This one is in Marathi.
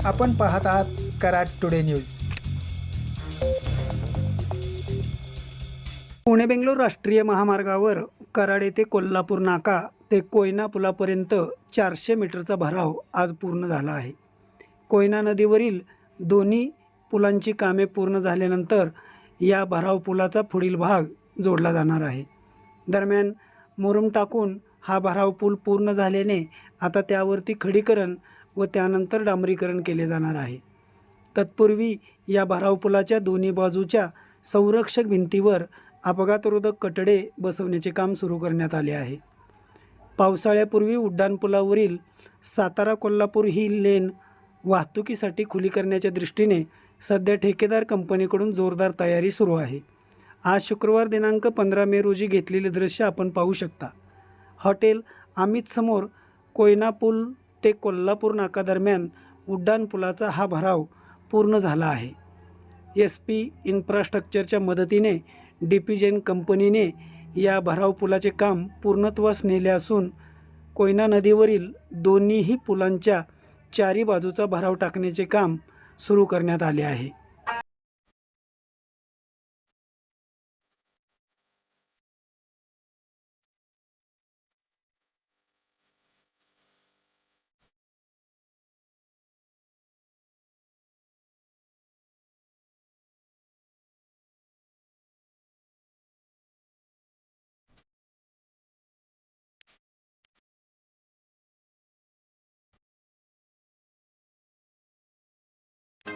आपण पाहत आहात कराड टुडे न्यूज। पुणे बेंगलोर राष्ट्रीय महामार्गावर कराड येथे कोल्हापूर नाका ते कोयना पुलापर्यंत 400 मीटरचा भराव आज पूर्ण झाला आहे। कोयना नदीवरील दोन्ही पुलांची कामे पूर्ण झाल्यानंतर या भराव पुलाचा पुढील भाग जोडला जाणार आहे। दरम्यान मुरुम टाकून हा भराव पूल पूर्ण झाल्याने आता त्यावरती खडीकरण व त्यानंतर डांबरीकरण केले जाणार आहे। तत्पूर्वी या भराव पुलाच्या दोन्ही बाजूच्या संरक्षक भिंतीवर अपघातरोधक कठडे बसवण्याचे काम सुरू करण्यात आले आहे। पावसाळ्यापूर्वी उड्डाणपुलावरील सातारा कोल्हापूर ही लेन वाहतुकीसाठी खुली करण्याच्या दृष्टीने सध्या ठेकेदार कंपनीकडून जोरदार तयारी सुरू आहे। आज शुक्रवार दिनांक 15 मे रोजी घेतलेले दृश्य आपण पाहू शकता। हॉटेल अमित समोर कोयना पूल ते कोल्हापूर नाका दरम्यान उड्डाणपुलाचा हा भराव पूर्ण झाला आहे। SP इन्फ्रास्ट्रक्चरच्या मदतीने DP जैन कंपनीने या भराव पुलाचे काम पूर्णत्वास नेले असून कोयना नदीवरील दोन्हीही पुलांच्या चारी बाजूचा भराव टाकण्याचे काम सुरू करण्यात आले आहे।